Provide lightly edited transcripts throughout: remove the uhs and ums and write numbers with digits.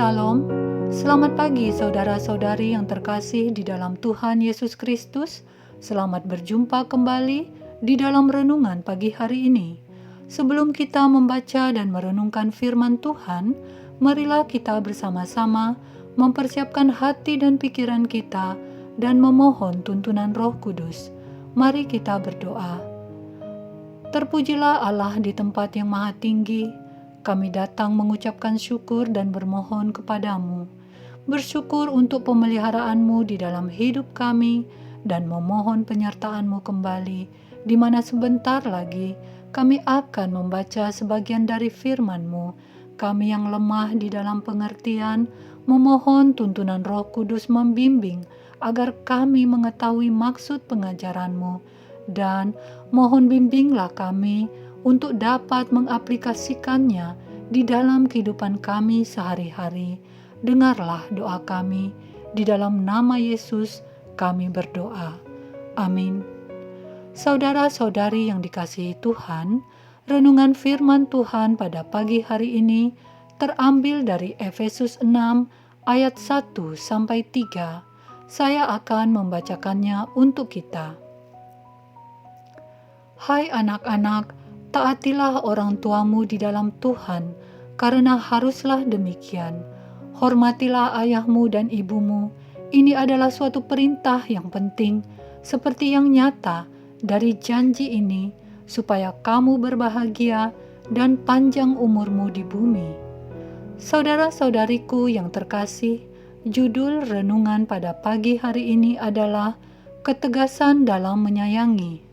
Salam, selamat pagi saudara-saudari yang terkasih di dalam Tuhan Yesus Kristus. Selamat berjumpa kembali di dalam renungan pagi hari ini. Sebelum kita membaca dan merenungkan firman Tuhan, marilah kita bersama-sama mempersiapkan hati dan pikiran kita dan memohon tuntunan Roh Kudus. Mari kita berdoa. Terpujilah Allah di tempat yang maha tinggi. Kami datang mengucapkan syukur dan bermohon kepadamu. Bersyukur untuk pemeliharaanmu di dalam hidup kami dan memohon penyertaanmu kembali, di mana sebentar lagi kami akan membaca sebagian dari firman-Mu. Kami yang lemah di dalam pengertian, memohon tuntunan Roh Kudus membimbing agar kami mengetahui maksud pengajaran-Mu, dan mohon bimbinglah kami untuk dapat mengaplikasikannya di dalam kehidupan kami sehari-hari. Dengarlah doa kami, di dalam nama Yesus kami berdoa. Amin. Saudara-saudari yang dikasihi Tuhan, renungan firman Tuhan pada pagi hari ini terambil dari Efesus 6 ayat 1-3. Saya akan membacakannya untuk kita. Hai anak-anak, taatilah orang tuamu di dalam Tuhan, karena haruslah demikian. Hormatilah ayahmu dan ibumu. Ini adalah suatu perintah yang penting, seperti yang nyata dari janji ini, supaya kamu berbahagia dan panjang umurmu di bumi. Saudara-saudariku yang terkasih, judul renungan pada pagi hari ini adalah ketegasan dalam menyayangi.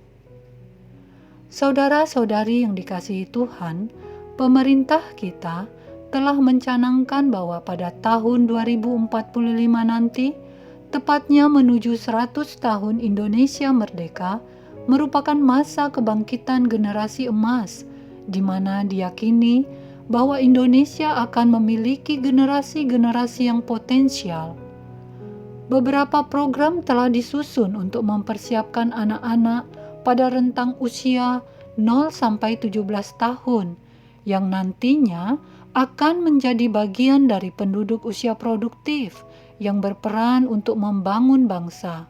Saudara-saudari yang dikasihi Tuhan, pemerintah kita telah mencanangkan bahwa pada tahun 2045 nanti, tepatnya menuju 100 tahun Indonesia merdeka, merupakan masa kebangkitan generasi emas, di mana diyakini bahwa Indonesia akan memiliki generasi-generasi yang potensial. Beberapa program telah disusun untuk mempersiapkan anak-anak pada rentang usia 0-17 tahun yang nantinya akan menjadi bagian dari penduduk usia produktif yang berperan untuk membangun bangsa.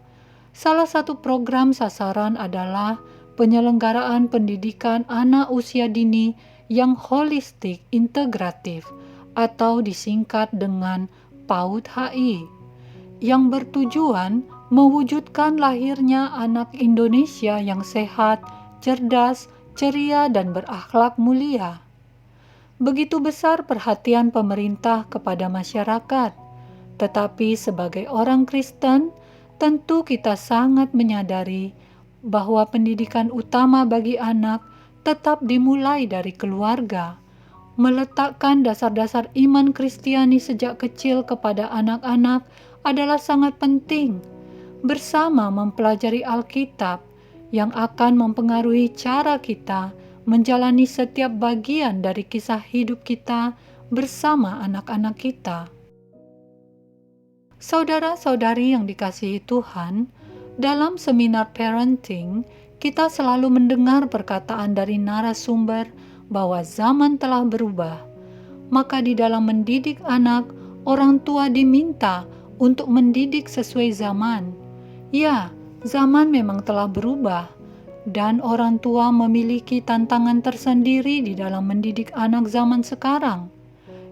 Salah satu program sasaran adalah penyelenggaraan pendidikan anak usia dini yang holistik integratif atau disingkat dengan PAUD HI, yang bertujuan mewujudkan lahirnya anak Indonesia yang sehat, cerdas, ceria, dan berakhlak mulia. Begitu besar perhatian pemerintah kepada masyarakat, tetapi sebagai orang Kristen, tentu kita sangat menyadari bahwa pendidikan utama bagi anak tetap dimulai dari keluarga. Meletakkan dasar-dasar iman Kristiani sejak kecil kepada anak-anak adalah sangat penting, bersama mempelajari Alkitab yang akan mempengaruhi cara kita menjalani setiap bagian dari kisah hidup kita bersama anak-anak kita. Saudara-saudari yang dikasihi Tuhan, dalam seminar parenting, kita selalu mendengar perkataan dari narasumber bahwa zaman telah berubah. Maka di dalam mendidik anak, orang tua diminta untuk mendidik sesuai zaman. Ya, zaman memang telah berubah, dan orang tua memiliki tantangan tersendiri di dalam mendidik anak zaman sekarang,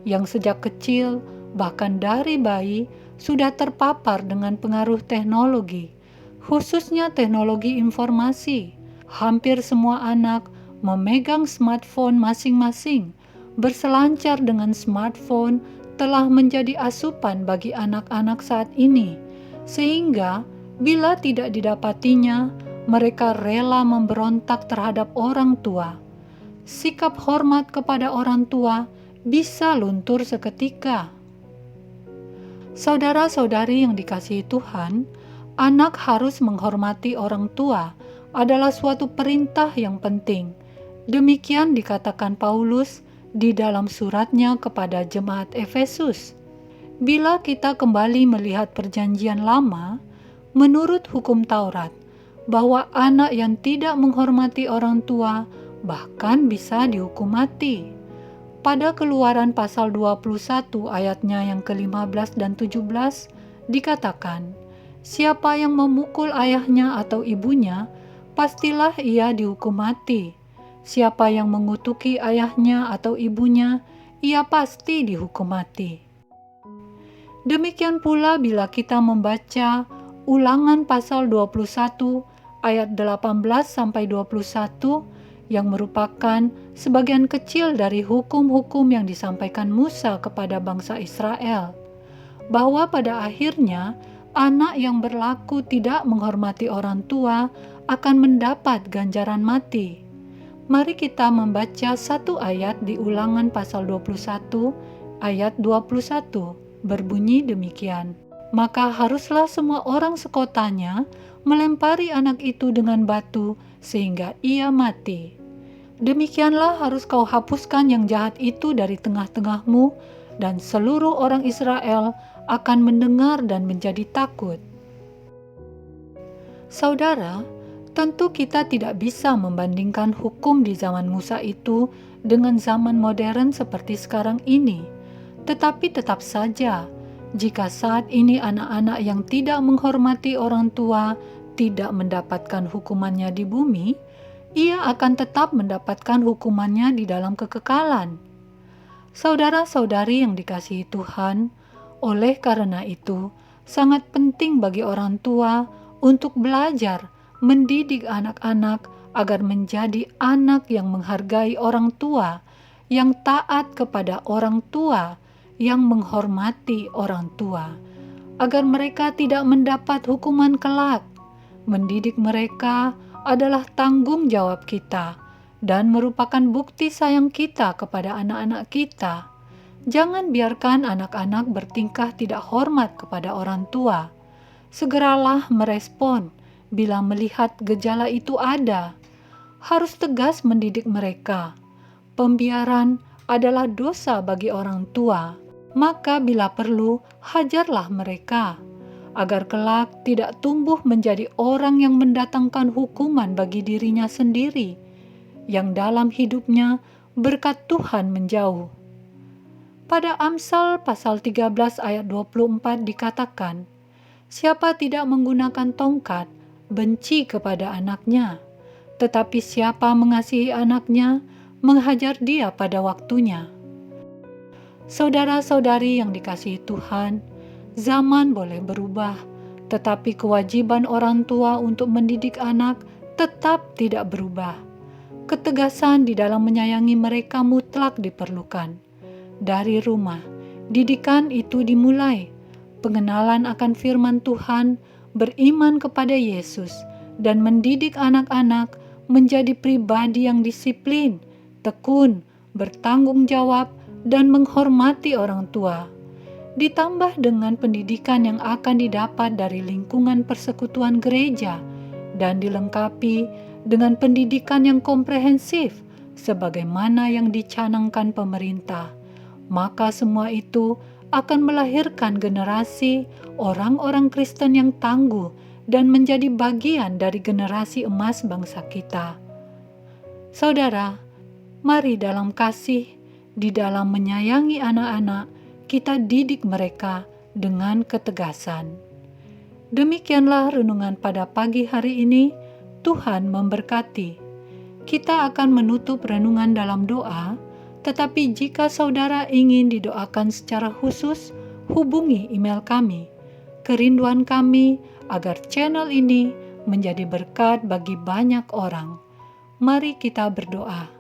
yang sejak kecil, bahkan dari bayi, sudah terpapar dengan pengaruh teknologi, khususnya teknologi informasi. Hampir semua anak memegang smartphone masing-masing. Berselancar dengan smartphone telah menjadi asupan bagi anak-anak saat ini, sehingga bila tidak didapatinya, mereka rela memberontak terhadap orang tua. Sikap hormat kepada orang tua bisa luntur seketika. Saudara-saudari yang dikasihi Tuhan, anak harus menghormati orang tua adalah suatu perintah yang penting. Demikian dikatakan Paulus di dalam suratnya kepada jemaat Efesus. Bila kita kembali melihat perjanjian lama, menurut hukum Taurat, bahwa anak yang tidak menghormati orang tua bahkan bisa dihukum mati. Pada Keluaran pasal 21 ayatnya yang ke-15 dan 17 dikatakan, "Siapa yang memukul ayahnya atau ibunya, pastilah ia dihukum mati. Siapa yang mengutuki ayahnya atau ibunya, ia pasti dihukum mati." Demikian pula bila kita membaca Ulangan pasal 21 ayat 18 sampai 21 yang merupakan sebagian kecil dari hukum-hukum yang disampaikan Musa kepada bangsa Israel, bahwa pada akhirnya anak yang berlaku tidak menghormati orang tua akan mendapat ganjaran mati. Mari kita membaca satu ayat di Ulangan pasal 21 ayat 21, berbunyi demikian. Maka haruslah semua orang sekotanya melempari anak itu dengan batu sehingga ia mati. Demikianlah harus kau hapuskan yang jahat itu dari tengah-tengahmu, dan seluruh orang Israel akan mendengar dan menjadi takut. Saudara, tentu kita tidak bisa membandingkan hukum di zaman Musa itu dengan zaman modern seperti sekarang ini. Tetapi tetap saja, jika saat ini anak-anak yang tidak menghormati orang tua tidak mendapatkan hukumannya di bumi, ia akan tetap mendapatkan hukumannya di dalam kekekalan. Saudara-saudari yang dikasihi Tuhan, oleh karena itu, sangat penting bagi orang tua untuk belajar mendidik anak-anak agar menjadi anak yang menghargai orang tua, yang taat kepada orang tua, yang menghormati orang tua, agar mereka tidak mendapat hukuman kelak. Mendidik mereka adalah tanggung jawab kita dan merupakan bukti sayang kita kepada anak-anak kita. Jangan biarkan anak-anak bertingkah tidak hormat kepada orang tua. Segeralah merespon bila melihat gejala itu ada. Harus tegas mendidik mereka. Pembiaran adalah dosa bagi orang tua, maka bila perlu, hajarlah mereka, agar kelak tidak tumbuh menjadi orang yang mendatangkan hukuman bagi dirinya sendiri, yang dalam hidupnya berkat Tuhan menjauh. Pada Amsal pasal 13 ayat 24 dikatakan, "Siapa tidak menggunakan tongkat, benci kepada anaknya, tetapi siapa mengasihi anaknya, menghajar dia pada waktunya." Saudara-saudari yang dikasihi Tuhan, zaman boleh berubah, tetapi kewajiban orang tua untuk mendidik anak tetap tidak berubah. Ketegasan di dalam menyayangi mereka mutlak diperlukan. Dari rumah, didikan itu dimulai. Pengenalan akan firman Tuhan, beriman kepada Yesus, dan mendidik anak-anak menjadi pribadi yang disiplin, tekun, bertanggung jawab, dan menghormati orang tua. Ditambah dengan pendidikan yang akan didapat dari lingkungan persekutuan gereja, dan dilengkapi dengan pendidikan yang komprehensif sebagaimana yang dicanangkan pemerintah, maka semua itu akan melahirkan generasi orang-orang Kristen yang tangguh dan menjadi bagian dari generasi emas bangsa kita. Saudara, mari dalam kasih, di dalam menyayangi anak-anak, kita didik mereka dengan ketegasan. Demikianlah renungan pada pagi hari ini. Tuhan memberkati. Kita akan menutup renungan dalam doa, tetapi jika saudara ingin didoakan secara khusus, hubungi email kami. Kerinduan kami agar channel ini menjadi berkat bagi banyak orang. Mari kita berdoa.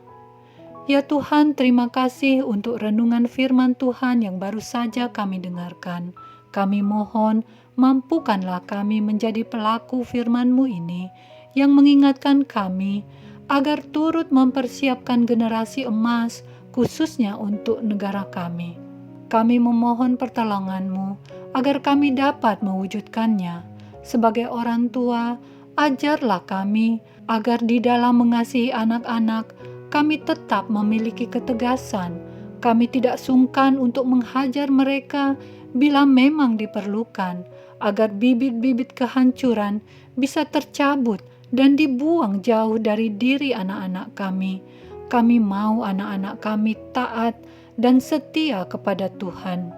Ya Tuhan, terima kasih untuk renungan firman Tuhan yang baru saja kami dengarkan. Kami mohon, mampukanlah kami menjadi pelaku firman-Mu ini, yang mengingatkan kami agar turut mempersiapkan generasi emas, khususnya untuk negara kami. Kami memohon pertolongan-Mu agar kami dapat mewujudkannya. Sebagai orang tua, ajarlah kami agar di dalam mengasihi anak-anak, kami tetap memiliki ketegasan. Kami tidak sungkan untuk menghajar mereka bila memang diperlukan, agar bibit-bibit kehancuran bisa tercabut dan dibuang jauh dari diri anak-anak kami. Kami mau anak-anak kami taat dan setia kepada Tuhan.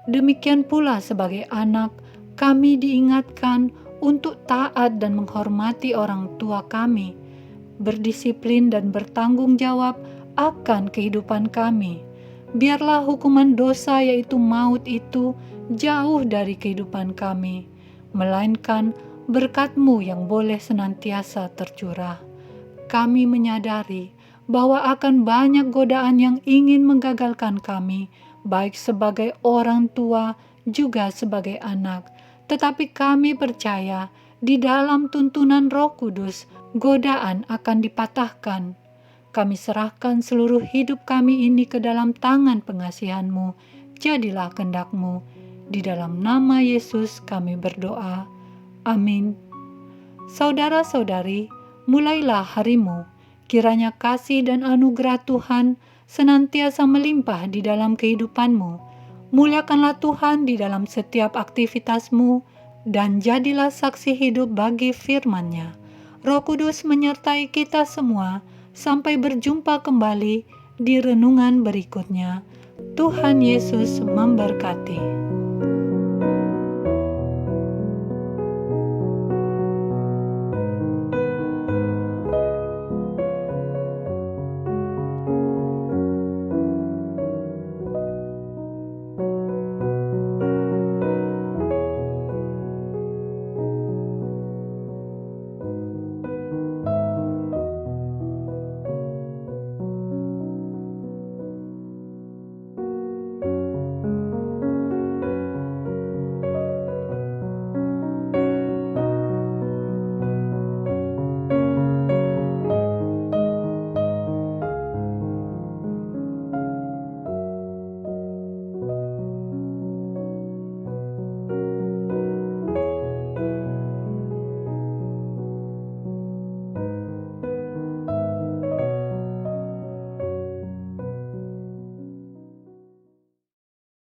Demikian pula sebagai anak, kami diingatkan untuk taat dan menghormati orang tua kami, berdisiplin dan bertanggung jawab akan kehidupan kami. Biarlah hukuman dosa yaitu maut itu jauh dari kehidupan kami, melainkan berkat-Mu yang boleh senantiasa tercurah. Kami menyadari bahwa akan banyak godaan yang ingin menggagalkan kami, baik sebagai orang tua juga sebagai anak. Tetapi kami percaya di dalam tuntunan Roh Kudus, godaan akan dipatahkan. Kami serahkan seluruh hidup kami ini ke dalam tangan pengasihan-Mu. Jadilah kehendak-Mu. Di dalam nama Yesus kami berdoa. Amin. Saudara-saudari, mulailah harimu. Kiranya kasih dan anugerah Tuhan senantiasa melimpah di dalam kehidupanmu. Muliakanlah Tuhan di dalam setiap aktivitasmu dan jadilah saksi hidup bagi firman-Nya. Roh Kudus menyertai kita semua sampai berjumpa kembali di renungan berikutnya. Tuhan Yesus memberkati.